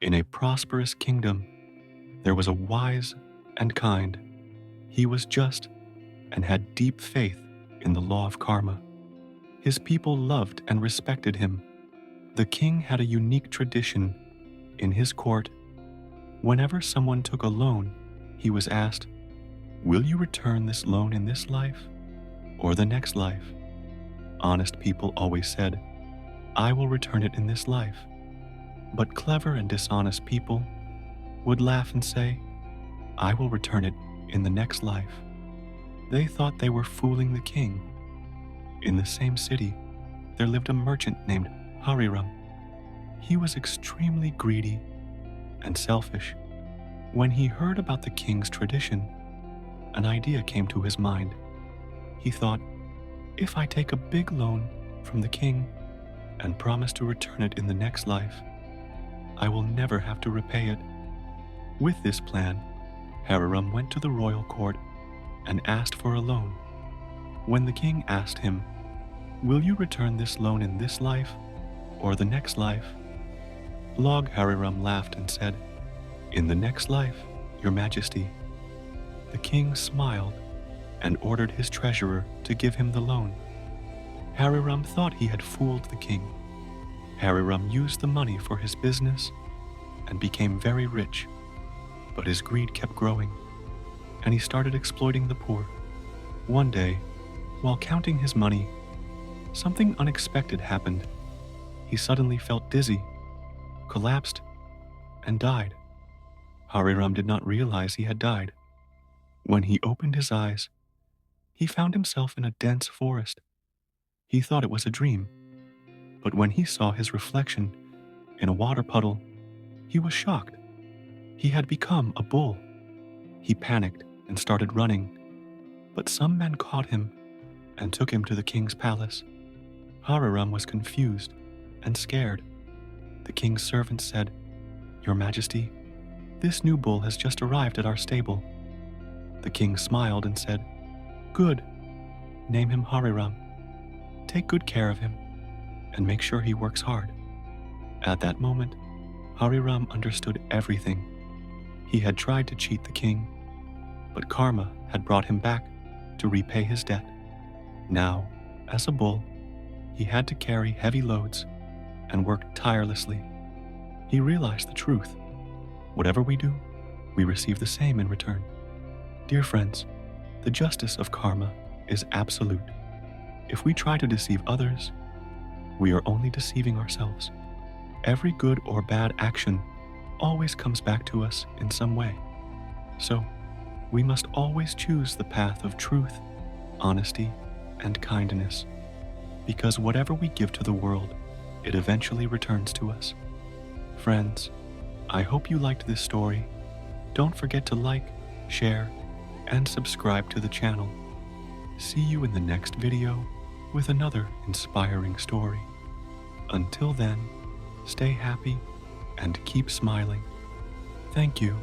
In a prosperous kingdom, there was a wise and kind. He was just and had deep faith in the law of karma. His people loved and respected him. The king had a unique tradition. In his court, whenever someone took a loan, he was asked, "Will you return this loan in this life or the next life?" Honest people always said, "I will return it in this life." But clever and dishonest people would laugh and say, "I will return it in the next life." They thought they were fooling the king. In the same city, there lived a merchant named Hariram. He was extremely greedy and selfish. When he heard about the king's tradition, an idea came to his mind. He thought, "If I take a big loan from the king and promise to return it in the next life, I will never have to repay it." With this plan, Hariram went to the royal court and asked for a loan. When the king asked him, "Will you return this loan in this life or the next life?" Log Hariram laughed and said, "In the next life, your majesty." The king smiled and ordered his treasurer to give him the loan. Hariram thought he had fooled the king. Hariram used the money for his business and became very rich. But his greed kept growing, and he started exploiting the poor. One day, while counting his money, something unexpected happened. He suddenly felt dizzy, collapsed, and died. Hariram did not realize he had died. When he opened his eyes, he found himself in a dense forest. He thought it was a dream, but when he saw his reflection in a water puddle, he was shocked. He had become a bull. He panicked and started running, but some men caught him and took him to the king's palace. Hariram was confused and scared. The king's servant said, "Your Majesty, this new bull has just arrived at our stable." The king smiled and said, "Good. Name him Hariram. Take good care of him and make sure he works hard." At that moment, Hariram understood everything. He had tried to cheat the king, but karma had brought him back to repay his debt. Now, as a bull, he had to carry heavy loads and work tirelessly. He realized the truth. Whatever we do, we receive the same in return. Dear friends, the justice of karma is absolute. If we try to deceive others, we are only deceiving ourselves. Every good or bad action always comes back to us in some way. So, we must always choose the path of truth, honesty, and kindness, because whatever we give to the world, it eventually returns to us. Friends, I hope you liked this story. Don't forget to like, share, and subscribe to the channel. See you in the next video with another inspiring story. Until then, stay happy and keep smiling. Thank you.